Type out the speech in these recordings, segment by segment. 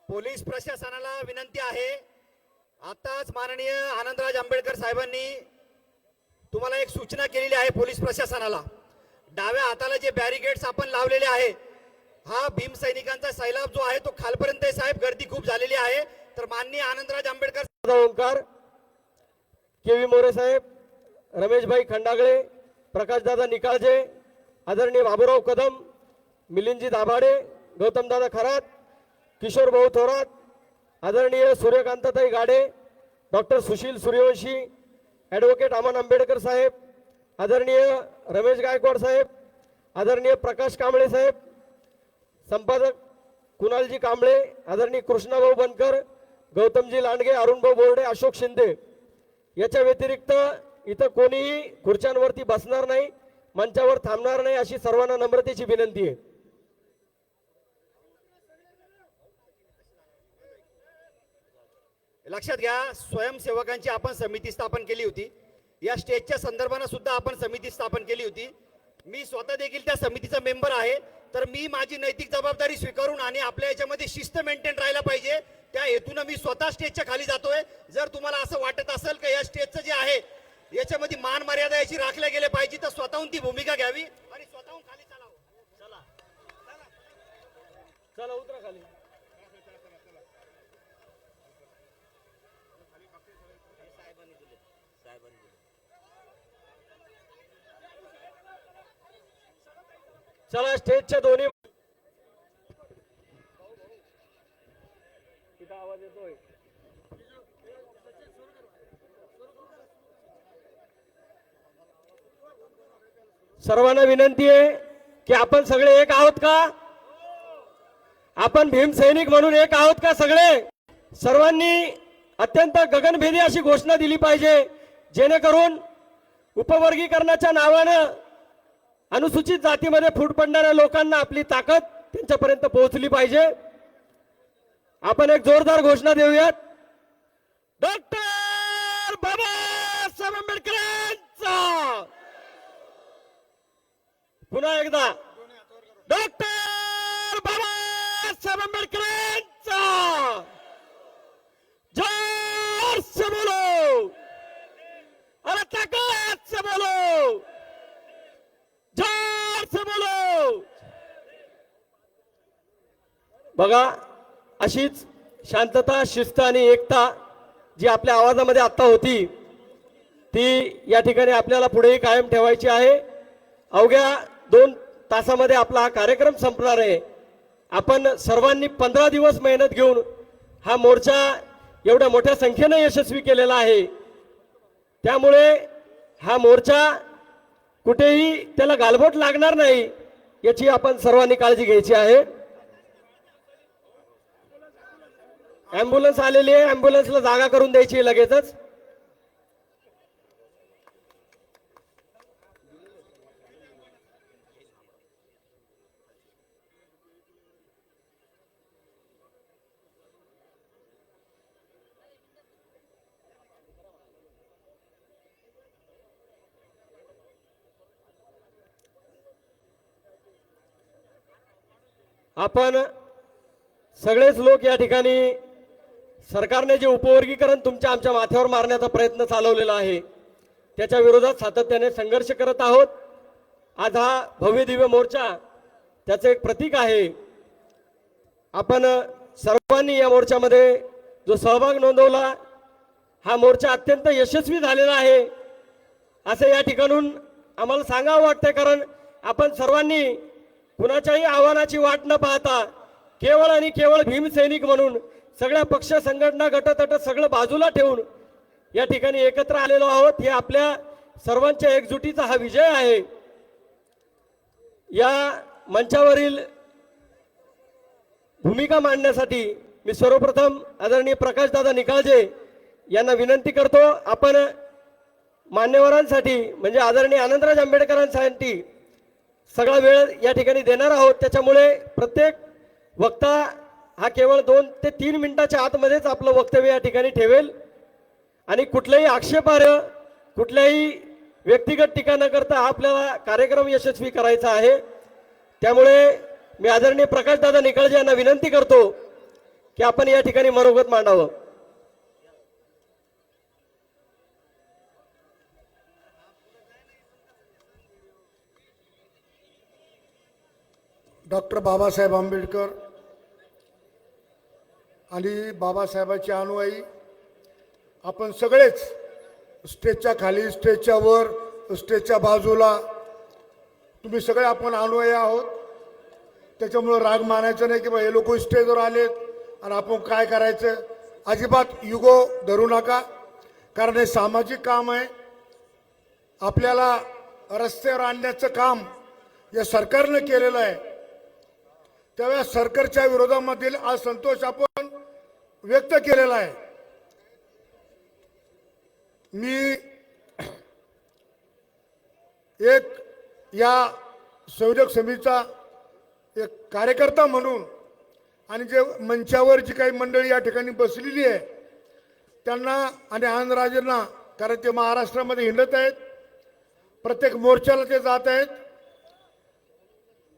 Police प्रशासनाला विनंती आहे, आताच माननीय आनंदराज आंबेडकर साहेबांनी तुम्हाला एक सूचना केलेली आहे पोलीस प्रशासनाला। डाव्या हाताला जे बॅरिकेड्स आपण लावलेले आहे, हा भीम सैनिकांचा सैलाब जो आहे तो खालपर्यंत आहे साहेब, गर्दी खूप झालेली आहे। तर माननीय आनंदराज आंबेडकर ओंकार, केवी मोरे साहेब, रमेशभाई खंडागळे, प्रकाशदादा निकाळजे, आदरणीय बाबूराव कदम, मिलिंदजी दाभाडे, गौतमदादा खरात, किशोर भाऊ थोरात, आदरणीय सूर्यकांताताई गाडे, डॉक्टर सुशील सूर्यवंशी, ॲडव्होकेट अमन आंबेडकर साहेब, आदरणीय रमेश गायकवाड साहेब, आदरणीय प्रकाश कांबळे साहेब, संपादक कुणालजी कांबळे, आदरणीय कृष्णाभाऊ बनकर, गौतमजी लांडगे, अरुणभाऊ बोर्डे, अशोक शिंदे। याच्या व्यतिरिक्त इथं कोणीही खुर्च्यांवरती बसणार नाही, मंचावर थांबणार नाही, अशी सर्वांना नम्रतेची विनंती आहे। लक्षात घ्या, स्वयंसेवकांची आपण समिती स्थापन केली होती, या स्टेजच्या संदर्भाने सुद्धा आपण समिती स्थापन केली होती। मी स्वतः देखील त्या समितीचा मेंबर आहे। तर मी माझी नैतिक जबाबदारी स्वीकारून आणि आपल्या याच्यामध्ये शिस्त मेंटेन राहायला पाहिजे, त्या हेतूने मी स्वतः स्टेजच्या खाली जातोय। जर तुम्हाला असं वाटत असेल की या स्टेजचं जे आहे याच्यामध्ये मान मर्यादा याची राखल्या गेल्या पाहिजे, तर स्वतःहून ती भूमिका घ्यावी आणि स्वतःहून खाली चालावं। चला चला उतरा खाली। चला स्टेजच्या दोन्ही आवाज येतोय। सर्वांना विनंती आहे की आपण सगळे एक आहोत का? आपण भीम सैनिक म्हणून एक आहोत का? सगळे सर्वांनी अत्यंत गगनभेदी अशी घोषणा दिली पाहिजे, जेणेकरून उपवर्गीकरणाच्या नावानं अनुसूचित जातीमध्ये फूट पडणाऱ्या लोकांना आपली ताकद त्यांच्यापर्यंत पोहोचली पाहिजे। आपण एक जोरदार घोषणा देऊयात। डॉक्टर बाबासाहेब आंबेडकरांचा, पुन्हा एकदा डॉक्टर बाबासाहेब आंबेडकरांचा, जोर से बोलो और ताकत से बोलो, जोर से बोलो। बघा, अशीच शांतता, शिस्त आणि एकता जी आपल्या आवाजामध्ये आता होती, ती या ठिकाणी आपल्याला पुढेही कायम ठेवायची आहे। अवघ्या 2 तासामध्ये आपला हा कार्यक्रम संपणार आहे। आपण सर्वांनी 15 दिवस मेहनत घेऊन हा मोर्चा एवढ्या मोठ्या संख्येने यशस्वी केलेला आहे। त्यामुळे हा मोर्चा कुठेही त्याला गालबोट लागणार नाही, याची आपण सर्वांनी काळजी घ्यायची आहे। ॲम्ब्युलन्स आलेली आहे, ॲम्ब्युलन्सला जागा करून द्यायची लगेचच। आपण सगळेच लोक या ठिकाणी सरकारने जे उपवर्गीकरण तुमच्या आमच्या माथ्यावर मारण्याचा प्रयत्न चालवलेला आहे, त्याच्या विरोधात सातत्याने संघर्ष करत आहोत। आज हा भव्य दिव्य मोर्चा त्याचे एक प्रतीक आहे। आपण सर्वांनी या मोर्चामध्ये जो सहभाग नोंदवला, हा मोर्चा अत्यंत यशस्वी झालेला आहे असं या ठिकाणून आम्हाला सांगावं वाटतंय। कारण आपण सर्वांनी कुणाच्याही आव्हानाची वाट न पाहता केवळ आणि केवळ भीम सैनिक म्हणून सगळ्या पक्ष, संघटना, गटतट सगळं बाजूला ठेवून या ठिकाणी एकत्र आलेलो आहोत। हे आपल्या सर्वांच्या एकजुटीचा हा विजय आहे। या मंचावरील भूमिका मांडण्यासाठी मी सर्वप्रथम आदरणीय प्रकाशदादा निकाळजे यांना विनंती करतो। आपण मान्यवरांसाठी म्हणजे आदरणीय आनंदराज आंबेडकरांसाठी सगळा वेळ या ठिकाणी देणार आहोत। त्याच्यामुळे प्रत्येक वक्ता हा केवळ 2 ते 3 मिनिटाच्या आतमध्येच आपलं वक्तव्य या ठिकाणी ठेवेल आणि कुठलेही आक्षेपार्ह कुठल्याही व्यक्तिगत टीका न करता आपल्याला कार्यक्रम यशस्वी करायचा आहे. त्यामुळे मी आदरणीय प्रकाशदादा निकाळजे यांना विनंती करतो की आपण या ठिकाणी मनोगत मांडावं. डॉक्टर बाबासाहेब आंबेडकर आणि बाबासाहेबांचे अनुयायी आपण सगळेच स्टेजच्या खाली, स्टेजच्या वर, स्टेजच्या बाजूला तुम्ही सगळे आपण अनुयायी आहोत. त्याच्यामुळं राग मानायचं नाही की बा हे लोक स्टेजवर आलेत आणि आपण काय करायचं. अजिबात युगो धरू नका, कारण हे सामाजिक काम आहे. आपल्याला रस्त्यावर आणण्याचं काम या सरकारनं केलेलं आहे. त्यावेळेस सरकारच्या विरोधामधील असंतोष आपण व्यक्त केलेला आहे. मी एक या संयोजक समितीचा एक कार्यकर्ता म्हणून आणि जे मंचावर जी काही मंडळी या ठिकाणी बसलेली आहे त्यांना आणि आनंदराजेंना, कारण ते महाराष्ट्रामध्ये हिंडत आहेत, प्रत्येक मोर्चाला ते जात आहेत,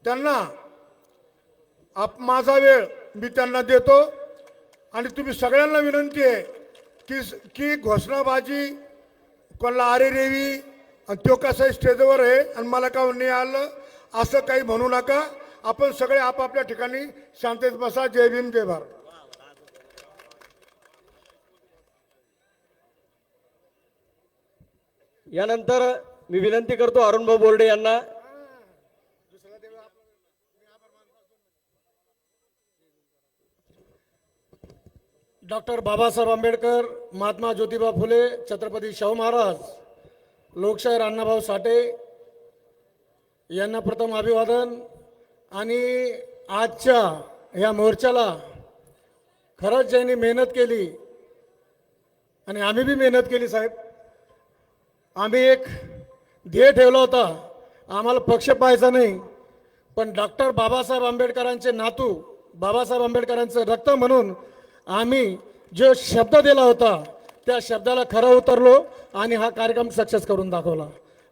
त्यांना माझा वेळ मी त्यांना देतो. आणि तुम्ही सगळ्यांना विनंती आहे की घोषणाबाजी कोणाला आरे रेवी आणि तो कसा स्टेजवर आहे आणि मला का नाही आलं असं काही म्हणू नका. आपण सगळे आपापल्या ठिकाणी शांततेत बसा. जय भीम, जय भारत. यानंतर मी विनंती करतो अरुणभाऊ बोर्डे यांना. डॉक्टर बाबासाहेब आंबेडकर, महात्मा ज्योतिबा फुले, छत्रपती शाहू महाराज, लोकशाहीर अण्णाभाऊ साठे यांना प्रथम अभिवादन. आणि आजच्या या मोर्चाला खरंच ज्यांनी मेहनत केली आणि आम्ही बी मेहनत केली साहेब. आम्ही एक ध्येय ठेवला होता, आम्हाला पक्ष पाहायचा नाही, पण डॉक्टर बाबासाहेब आंबेडकरांचे नातू, बाबासाहेब आंबेडकरांचं रक्त म्हणून आम्ही जो शब्द दिला होता त्या शब्दाला खरं उतरलो आणि हा कार्यक्रम सक्सेस करून दाखवला.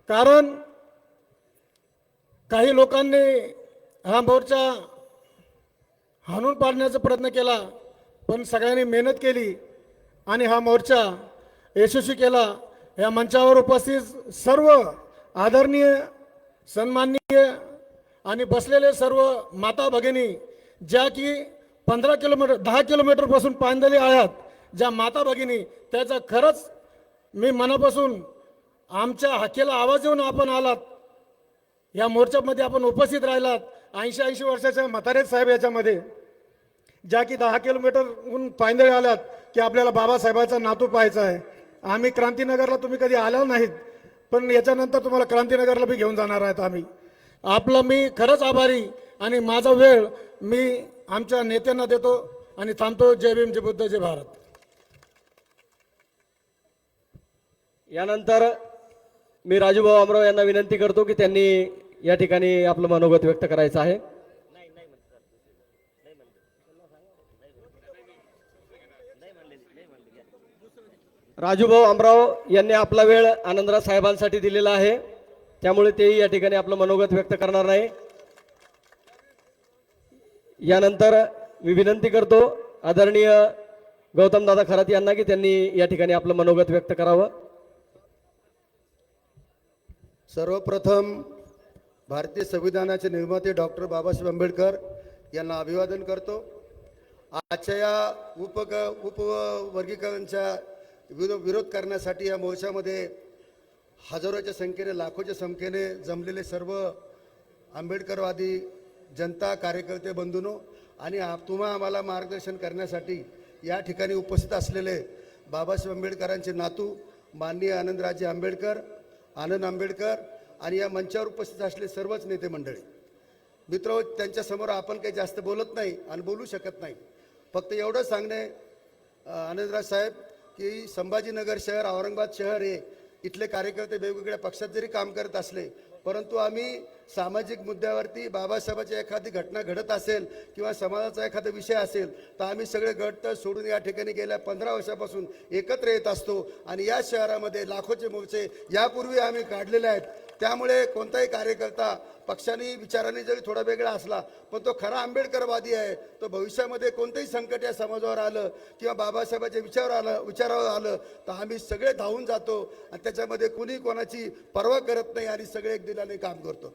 कारण काही लोकांनी हा मोर्चा हाणून पाडण्याचा प्रयत्न केला, पण सगळ्यांनी मेहनत केली आणि हा मोर्चा यशस्वी केला. या मंचावर उपस्थित सर्व आदरणीय, सन्माननीय आणि बसलेले सर्व माता भगिनी, ज्या की 15 किलोमीटर 10 किलोमीटरपासून पायंदळी आहात, ज्या माता भगिनी, त्याचा खरंच मी मनापासून आमच्या हाकेला आवाज देऊन आपण आलात, या मोर्चामध्ये आपण उपस्थित राहिलात. 80 वर्षाच्या म्हातारे साहेब याच्यामध्ये, ज्या की 10 किलोमीटरहून पायंदळी आल्यात की आपल्याला बाबासाहेबांचा नातू पाहायचा आहे. आम्ही क्रांतीनगरला, तुम्ही कधी आला नाहीत, पण याच्यानंतर तुम्हाला क्रांतीनगरला बी घेऊन जाणार आहेत आम्ही. आपलं मी खरंच आभारी आणि माझा वेळ मी आमच्या नेत्यांना देतो आणि थांबतो. जय भीम, जय बुद्ध, जय भारत. यानंतर मी राजूभाऊ आमराव यांना विनंती करतो की त्यांनी या ठिकाणी आपलं मनोगत व्यक्त करायचं आहे. राजूभाऊ आमराव यांनी आपला वेळ आनंदराज साहेबांसाठी दिलेला आहे, त्यामुळे तेही या ठिकाणी आपलं मनोगत व्यक्त करणार नाही. यानंतर मी विनंती करतो आदरणीय गौतमदादा खरात यांना की त्यांनी या ठिकाणी आपलं मनोगत व्यक्त करावं. सर्वप्रथम भारतीय संविधानाचे निर्माते डॉक्टर बाबासाहेब आंबेडकर यांना अभिवादन करतो. आजच्या या उपवर्गीकरणाच्या विरोध करण्यासाठी या मोर्चामध्ये हजारोच्या संख्येने, लाखोच्या संख्येने जमलेले सर्व आंबेडकरवादी जनता, कार्यकर्ते बंधूंनो आणि आम्हाला मार्गदर्शन करण्यासाठी या ठिकाणी उपस्थित असलेले बाबासाहेब आंबेडकरांचे नातू माननीय आनंदराजे आंबेडकर, आनंद आंबेडकर आणि या मंचावर उपस्थित असलेले सर्वच नेते मंडळी मित्र, त्यांच्यासमोर आपण काही जास्त बोलत नाही आणि बोलू शकत नाही. फक्त एवढं सांगणे आनंदराज साहेब की संभाजीनगर शहर, औरंगाबाद शहर हे इथले कार्यकर्ते वेगवेगळ्या पक्षात जरी काम करत असले, परंतु आम्ही सामाजिक मुद्द्यावरती बाबासाहेबांची एखादी घटना घडत असेल किंवा समाजाचा एखादा विषय असेल तर आम्ही सगळे गट सोडून या ठिकाणी गेल्या 15 वर्षापासून एकत्र येत असतो आणि या शहरामध्ये लाखोचे मोर्चे यापूर्वी आम्ही काढलेले आहेत. त्यामुळे कोणताही कार्यकर्ता पक्षाने विचाराने जरी थोडा वेगळा असला पण तो खरा आंबेडकरवादी आहे. तो भविष्यामध्ये कोणतंही संकट या समाजावर आलं किंवा बाबासाहेबांच्या विचारावर आलं तर आम्ही सगळे धावून जातो आणि त्याच्यामध्ये कुणी कोणाची पर्वा करत नाही आणि सगळे एक दिलाने काम करतो.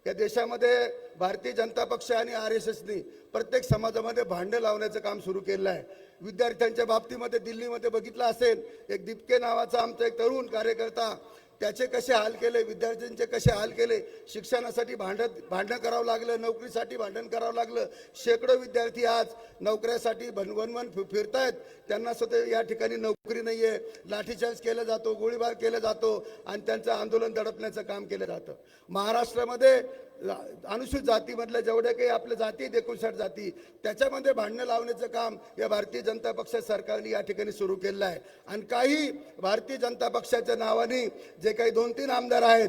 या देशामध्ये भारतीय जनता पक्ष आणि RSSनी प्रत्येक समाजामध्ये भांडं लावण्याचं काम सुरू केलं आहे. विद्यार्थ्यांच्या बाबतीमध्ये दिल्लीमध्ये बघितलं असेल, एक दिपके नावाचा आमचा एक तरुण कार्यकर्ता, त्याचे कसे हाल केले, विद्यार्थ्यांचे कसे हाल केले, शिक्षणासाठी भांडण करावं लागलं, नोकरीसाठी भांडण करावं लागलं. शेकडो विद्यार्थी आज नोकऱ्यासाठी वनवन फिरतायत, त्यांना सुद्धा या ठिकाणी नोकरी नाही आहे. लाठीचार्ज केला जातो, गोळीबार केला जातो आणि त्यांचं आंदोलन दडपण्याचं काम केलं जातं. महाराष्ट्रामध्ये अनुसूचित जातीमधल्या जेवढ्या काही आपल्या जाती आहेत 59 जाती त्याच्यामध्ये भांडणं लावण्याचं काम या भारतीय जनता पक्ष सरकारने या ठिकाणी सुरू केलेलं आहे. आणि काही भारतीय जनता पक्षाच्या नावाने जे काही 2-3 आमदार आहेत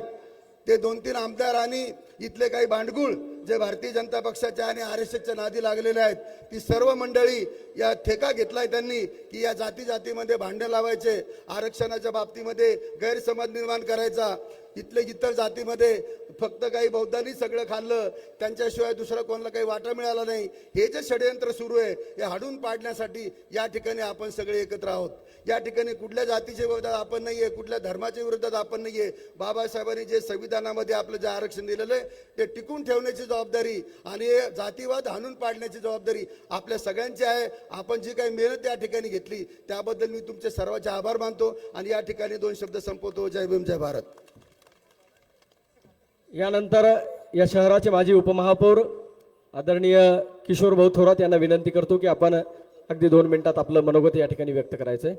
ते 2-3 आमदार आणि इथले काही भांडगुळ जे भारतीय जनता पक्षाच्या आणि RSSच्या नादी लागलेले आहेत, ती सर्व मंडळी या ठेका घेतलाय त्यांनी की या जातीमध्ये भांडण लावायचे, आरक्षणाच्या बाबतीमध्ये गैरसमज निर्माण करायचा, इतर जातीमध्ये फक्त काही बौद्धांनी सगळं खाल्लं, त्यांच्याशिवाय दुसरं कोणाला काही वाटा मिळाला नाही. हे जे षडयंत्र सुरू आहे हे हाडून पाडण्यासाठी या ठिकाणी आपण सगळे एकत्र आहोत. या ठिकाणी कुठल्या जातीच्या विरोधात आपण नाही आहे, कुठल्या धर्माच्या विरोधात आपण नाही आहे. बाबासाहेबांनी जे संविधानामध्ये आपलं जे आरक्षण दिलेलं आहे ते टिकून ठेवण्याची जबाबदारी आणि जातीवाद हाणून पाडण्याची जबाबदारी आपल्या सगळ्यांची आहे. आपण जी काही मेहनत या ठिकाणी घेतली त्याबद्दल मी तुमचे सर्वांचे आभार मानतो आणि या ठिकाणी 2 शब्द संपवतो. जय भीम, जय भारत. यानंतर या शहराचे माजी उपमहापौर आदरणीय किशोर भाऊ थोरात यांना विनंती करतो की आपण अगदी 2 मिनिटात आपलं मनोगत या ठिकाणी व्यक्त करायचंय.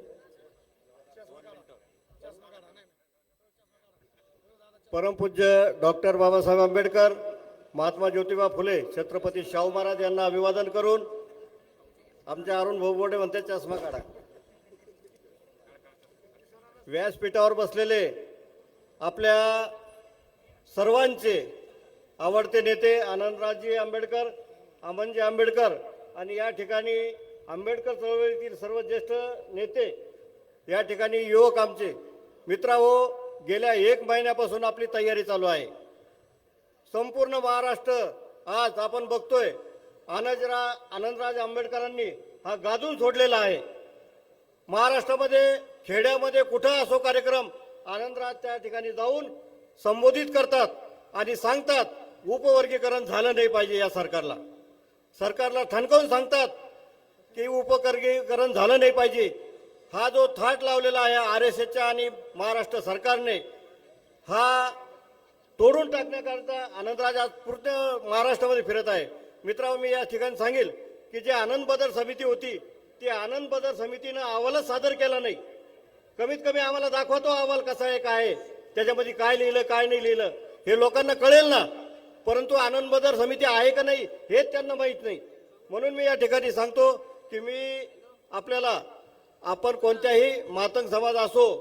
परमपूज्य डॉक्टर बाबासाहेब आंबेडकर, महात्मा ज्योतिबा फुले, छत्रपती शाहू महाराज यांना अभिवादन करून आमचे अरुण भाऊ बोडे म्हणते चष्मा काढा. व्यासपीठावर बसलेले आपल्या सर्वांचे आवडते नेते आनंदरावजी आंबेडकर, अमनजी आंबेडकर आणि या ठिकाणी आंबेडकर चळवळीतील सर्व ज्येष्ठ नेते, या ठिकाणी युवक आमचे मित्रांनो, गेल्या 1 महिन्यापासून आपली तयारी चालू आहे. संपूर्ण महाराष्ट्र आज आपण बघतोय आनंदराज आंबेडकरांनी हा गाजून सोडलेला आहे. महाराष्ट्रामध्ये खेड्यामध्ये कुठं असो कार्यक्रम आनंदराज त्या ठिकाणी जाऊन संबोधित करतात आणि सांगतात उपवर्गीकरण झालं नाही पाहिजे. या सरकारला ठणकावून सांगतात की उपवर्गीकरण झालं नाही पाहिजे. हा जो थाट लावलेला आहे RSSच्या आणि महाराष्ट्र सरकारने, हा तोडून टाकण्याकरता आनंदराज आज पूर्ण महाराष्ट्रामध्ये फिरत आहे. मित्रांनो, मी या ठिकाणी सांगेल की जे आनंद बदल समिती होती ती आनंद बदल समितीनं अहवालच सादर केला नाही. कमीत कमी आम्हाला दाखवतो अहवाल कसा आहे, काय आहे, त्याच्यामध्ये काय लिहिलं काय नाही लिहिलं हे लोकांना कळेल ना. परंतु आनंद बदल समिती आहे का नाही हेच त्यांना माहीत नाही. म्हणून मी या ठिकाणी सांगतो की आपण कोणत्याही मातंग समाज असो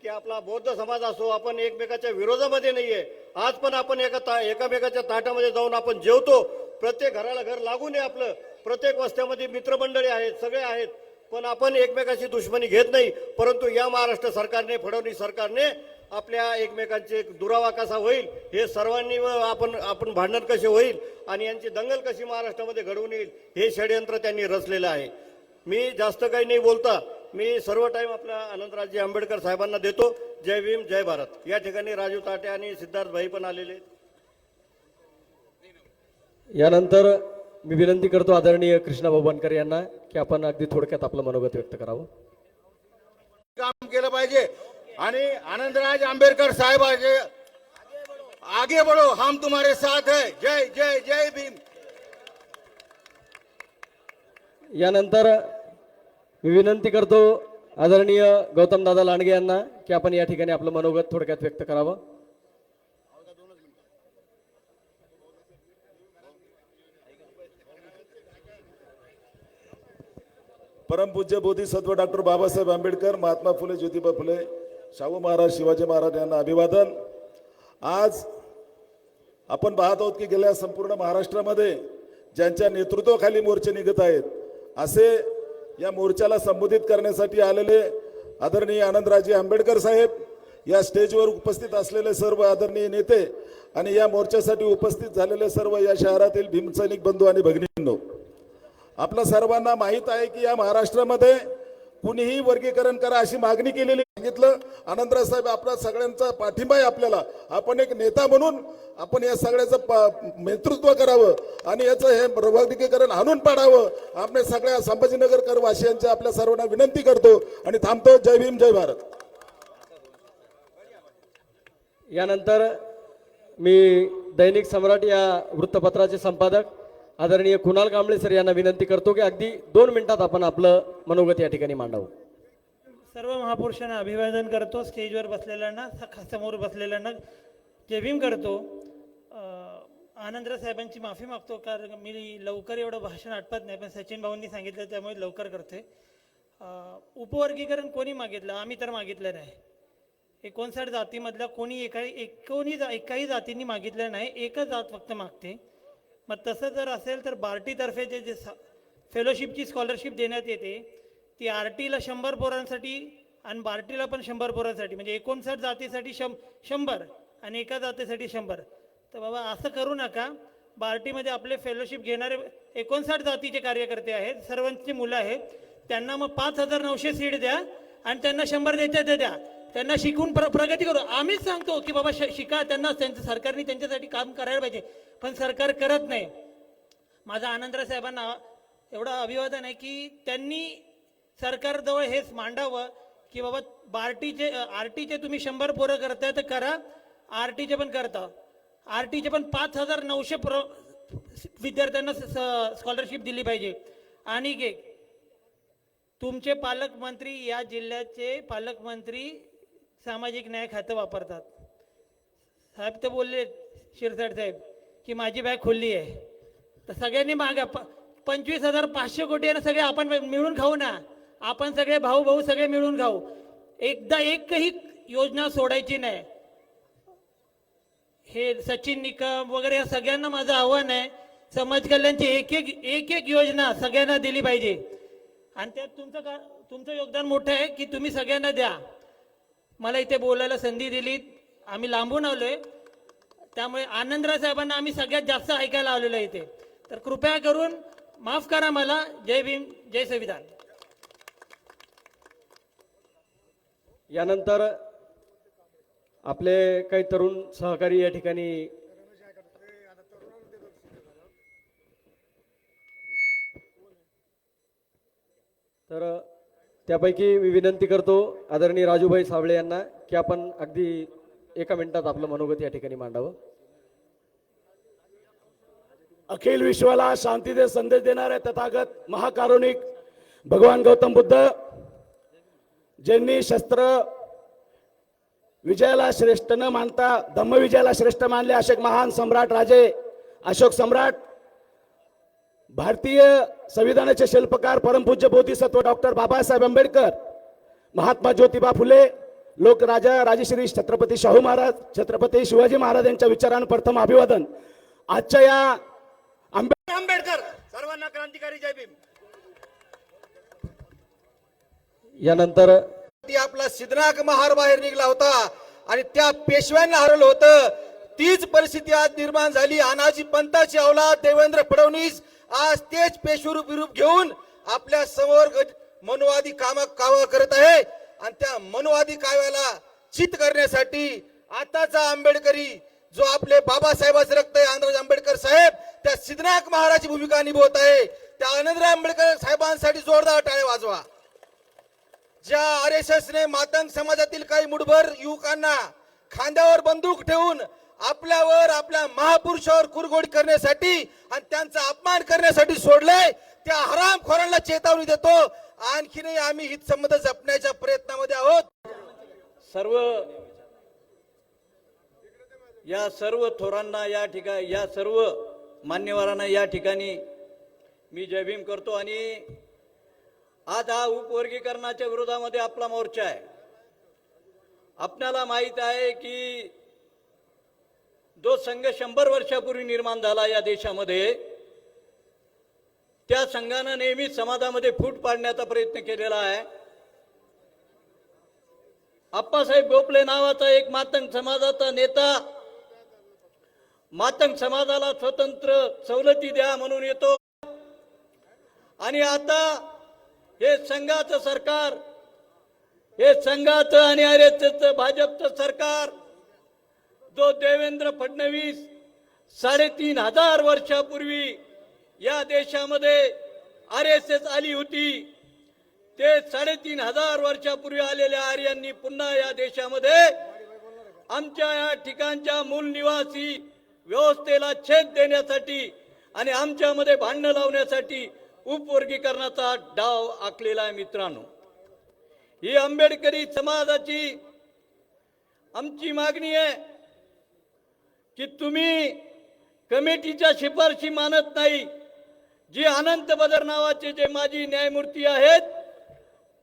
की आपला बौद्ध समाज असो, आपण एकमेकाच्या विरोधामध्ये नाहीये. आज पण आपण एकामेकाच्या ताटामध्ये जाऊन आपण जेवतो. प्रत्येक घराला घर लागून आहे आपलं, प्रत्येक वस्त्यामध्ये मित्रमंडळी आहेत, सगळे आहेत, पण आपण एकमेकाची दुश्मनी घेत नाही. परंतु या महाराष्ट्र सरकारने, फडणवीस सरकारने आपल्या एकमेकांचे दुरावा कसा होईल, हे सर्वांनी आपण भांडण कसे होईल आणि यांची दंगल कशी महाराष्ट्रामध्ये घडवून येईल हे षडयंत्र त्यांनी रचलेलं आहे. मी जास्त काही नाही बोलता, मी सर्व टाइम आपल्या आनंदरावजी आंबेडकर साहेबांना देतो. जय भीम, जय भारत. या ठिकाणी राजू ताटे आणि सिद्धार्थ भाई पण आलेले. यानंतर मी विनंती करतो आदरणीय कृष्णाभाऊ बनकर यांना की आपण अगदी थोडक्यात आपलं मनोगत व्यक्त करावं. काम केलं पाहिजे आणि आनंदराज आंबेडकर साहेब आगे बढ़ो, हम तुम्हारे साथ है. जय जय जय भीम. यानंतर मी विनंती करतो आदरणीय गौतमदादा लांडगे यांना की आपण या ठिकाणी आपलं मनोगत थोडक्यात व्यक्त करावं. परमपूज्य बोधिसत्व डॉक्टर बाबासाहेब आंबेडकर, महात्मा फुले, ज्योतिबा फुले, शाहू महाराज, शिवाजी महाराज यांना अभिवादन. आज आपण पाहत आहोत की गेल्या संपूर्ण महाराष्ट्रामध्ये ज्यांच्या नेतृत्वाखाली मोर्चे निघत आहेत, असे या मोर्चाला संबोधित करण्यासाठी आलेले आदरणीय आनंदराजे आंबेडकर साहेब, या स्टेजवर उपस्थित असलेले सर्व आदरणीय नेते आणि या मोर्चासाठी उपस्थित झालेले सर्व या शहरातील भीमसैनिक बंधू आणि भगिनींनो, आपल्या सर्वांना माहीत आहे की या महाराष्ट्रामध्ये कुणीही वर्गीकरण करा अशी मागणी केलेली. सांगितलं आनंदराज साहेब, आपला सगळ्यांचा पाठिंबा आहे आपल्याला. आपण एक नेता म्हणून आपण या सगळ्याचं नेतृत्व करावं आणि याचं हे वर्गीकरण आणून पाडावं. आपण सगळ्या संभाजीनगरकर वासियांच्या आपल्या सर्वांना विनंती करतो आणि थांबतो. जय भीम, जय भारत. यानंतर मी दैनिक सम्राट या वृत्तपत्राचे संपादक आदरणीय कुणाल कांबळे सर यांना विनंती करतो की अगदी 2 मिनिटात आपण आपलं मनोगत या ठिकाणी मांडावं. सर्व महापुरुषांना अभिवादन करतो. स्टेजवर बसलेल्यांना, समोर बसलेल्यांना जय भीम करतो. आनंदराज साहेबांची माफी मागतो, कारण मी लवकर एवढं भाषण आटपत नाही, पण सचिन भाऊंनी सांगितलं त्यामुळे लवकर करते. उपवर्गीकरण कोणी मागितलं? आम्ही तर मागितलं नाही. 59 जातीमधल्या कोणी एकाही जातींनी मागितलं नाही. एकच जात फक्त मागते. मग तसं जर असेल तर बार्टीतर्फे जे फेलोशिपची स्कॉलरशिप देण्यात येते ती आरटीला 100 पोरांसाठी आणि बार्टीला पण 100 पोरांसाठी, म्हणजे 59 जातीसाठी 100 आणि एका जातीसाठी 100. तर बाबा असं करू नका. बार्टीमध्ये आपले फेलोशिप घेणारे 59 जातीचे कार्यकर्ते आहेत, सर्वांची मुलं आहेत. त्यांना मग 5,900 सीट द्या आणि त्यांना 100 द्यायच्या द्या. त्यांना शिकून प्रगती करू. आम्हीच सांगतो की बाबा शिका, त्यांना त्यांचं सरकारने त्यांच्यासाठी काम करायला पाहिजे, पण सरकार करत नाही. माझा आनंदराज साहेबांना एवढं अभिवादन आहे की त्यांनी सरकारजवळ हेच मांडावं की बाबा आरटीचे तुम्ही 100 पोरं करताय तर करा, आरटीचे पण करता. आरटीचे पण 5,900 विद्यार्थ्यांना स्कॉलरशिप दिली पाहिजे. आणि तुमचे पालकमंत्री, या जिल्ह्याचे पालकमंत्री सामाजिक न्याय खातं वापरतात. साहेब तर बोलले, शिरसाट साहेब, की माझी बॅग खुल्ली आहे. तर सगळ्यांनी मागा 25,500 कोटी आहे ना, सगळे आपण मिळून खाऊ ना. आपण सगळे भाऊ सगळे मिळून खाऊ. एकदा एकही योजना सोडायची नाही. हे सचिन निकम वगैरे या सगळ्यांना माझं आव्हान आहे, समाज कल्याणची एक एक योजना सगळ्यांना दिली पाहिजे. आणि त्यात तुमचं योगदान मोठं आहे की तुम्ही सगळ्यांना द्या. मला इथे बोलायला संधी दिली, आम्ही लांबून आलोय, त्यामुळे आनंदराज साहेबांना आम्ही सगळ्यात जास्त ऐकायला आलेलो आहे इथे. तर कृपया करून माफ करा मला. जय भीम, जय संविधान. यानंतर आपले काही तरुण सहकारी या ठिकाणी तर त्यापैकी मी विनंती करतो आदरणीय राजूभाई साबळे यांना की आपण अगदी 1 मिनिटात आपलं मनोगत या ठिकाणी मांडावं. अखिल विश्वाला शांतीचे संदेश देणारे तथागत महाकारुणिक भगवान गौतम बुद्ध, ज्यांनी शस्त्र विजयाला श्रेष्ठ न मानता धम्मविजयाला श्रेष्ठ मानले, असे महान सम्राट राजे अशोक सम्राट, भारतीय संविधानाचे शिल्पकार परमपूज्य बोधिसत्व डॉक्टर बाबासाहेब आंबेडकर, महात्मा ज्योतिबा फुले, लोकराजा राजश्री छत्रपती शाहू महाराज, छत्रपती शिवाजी महाराज यांच्या विचारांना प्रथम अभिवादन. आजच्या या आंबेडकर सर्वांना क्रांतिकारी जय भीम. यानंतर आपला सिद्धनाथ महार बाहेर निघला होता आणि त्या पेशव्यांना हरवलं होतं. तीच परिस्थिती आज निर्माण झाली. अनाजी पंताची औलाद देवेंद्र फडणवीस आज तेच पेशवरूप विरूप घेऊन आपल्या समोर मनोवादी कावा करत आहे. आणि त्या मनोवादी काव्याला चित करण्यासाठी आताचा आंबेडकरी जो आपले बाबासाहेबांचे रक्त आहे आनंदराज आंबेडकर साहेब, त्या सिद्धनाथ महाराजची भूमिका निभवत आहे. त्या आनंदराज आंबेडकर साहेबांसाठी जोरदार टाळ्या वाजवा. ज्या RSS ने मातंग समाजातील काही मुठभर युवकांना खांद्यावर बंदूक ठेवून आपल्यावर, आपल्या महापुरुषावर कुरघोडी करण्यासाठी आणि त्यांचा अपमान करण्यासाठी सोडले, त्या हरामखोरांना चेतावणी देतो. आणखीनही आम्ही हितसंबंध जपण्याच्या प्रयत्नामध्ये आहोत. या सर्व थोरांना या ठिकाणी, या सर्व मान्यवरांना या ठिकाणी मी जय भीम करतो. आणि आज हा उपवर्गीकरणाच्या विरोधामध्ये आपला मोर्चा आहे. आपल्याला माहित आहे की जो संघ 100 वर्षापूर्वी निर्माण झाला या देशामध्ये, त्या संघानं नेहमी समाजामध्ये फूट पाडण्याचा प्रयत्न केलेला आहे. आप्पासाहेब गोपले नावाचा एक मातंग समाजाचा नेता मातंग समाजाला स्वतंत्र सवलती द्या म्हणून येतो, आणि आता हे संघाचं सरकार, हे संघाचं आणि आरएसएसचं भाजपचं सरकार, जो देवेंद्र फडणवीस 3500 वर्षापूर्वी या देशामध्ये आरएसएस आली होती, ते 3500 वर्षापूर्वी आलेल्या आर्यांनी पुन्हा या देशामध्ये आमच्या या ठिकाणच्या मूल निवासी व्यवस्थेला छेद देण्यासाठी आणि आमच्यामध्ये भांडणं लावण्यासाठी उपवर्गीकरणाचा डाव आखलेला आहे. मित्रांनो, ही आंबेडकरी समाजाची आमची मागणी आहे की तुम्ही कमिटीच्या शिफारशी मानत नाही. जी अनंत बदर नावाचे जे माजी न्यायमूर्ती आहेत,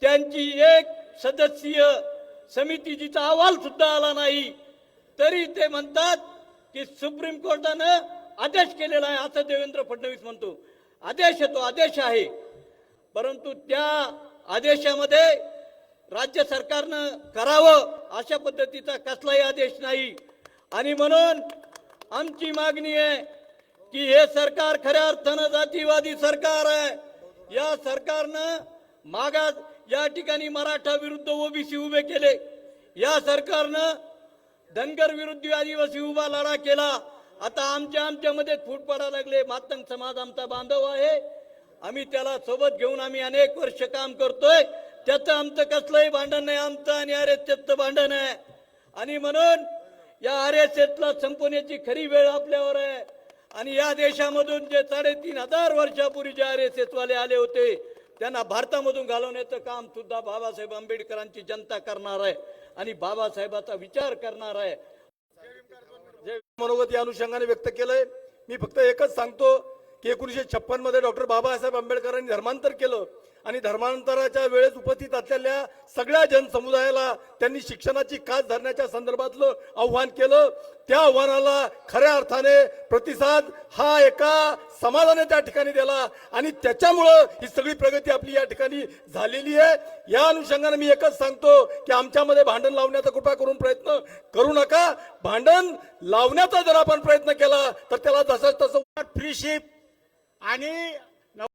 त्यांची एक सदस्यीय समितीचा अहवाल सुद्धा आला नाही, तरी ते म्हणतात की सुप्रीम कोर्टानं आदेश केलेला आहे. असं देवेंद्र फडणवीस म्हणतो. आदेश तो आदेश आहे, परंतु त्या आदेशामध्ये राज्य सरकारनं करावं अशा पद्धतीचा कसलाही आदेश नाही. आणि म्हणून आमची मागणी आहे की हे सरकार खऱ्या अर्थानं जातीवादी सरकार आहे. या सरकारनं मागास या ठिकाणी मराठा विरुद्ध ओबीसी उभे केले. या सरकारनं धनगर विरुद्ध आदिवासी उभा लढा केला. आता आमच्यामध्ये फूट पडायला लागले. मातंग समाज आमचा बांधव आहे, आम्ही त्याला सोबत घेऊन आम्ही अनेक वर्ष काम करतोय. त्याचं आमचं कसलंही भांडण नाही, आमचं आणि आरएसएसचं भांडण आहे. आणि म्हणून या आरएसएसला संपवण्याची खरी वेळ आपल्यावर आहे. आणि या देशामधून जे 3500 वर्षापूर्वी जे आरएसएस वाले आले होते, त्यांना भारतामधून घालवण्याचं काम सुद्धा बाबासाहेब आंबेडकरांची जनता करणार आहे आणि बाबासाहेबाचा विचार करणार आहे. जे मनोगत या अनुषंगाने व्यक्त केलंय, मी फक्त एकच सांगतो की 1956 मध्ये डॉक्टर बाबासाहेब आंबेडकरांनी धर्मांतर केलं आणि धर्मांतराच्या वेळेस उपस्थित असलेल्या सगळ्या जनसमुदायाला त्यांनी शिक्षणाची कास धरण्याच्या संदर्भातलं आव्हान केलं. त्या आव्हानाला खऱ्या अर्थाने प्रतिसाद हा एका समाजाने त्या ठिकाणी दिला आणि त्याच्यामुळं ही सगळी प्रगती आपली या ठिकाणी झालेली आहे. या अनुषंगाने मी एकच सांगतो की आमच्यामध्ये भांडण लावण्याचा कृपा करून प्रयत्न करू नका. भांडण लावण्याचा जर आपण प्रयत्न केला तर त्याला जसं तसं फ्रीशिप आणि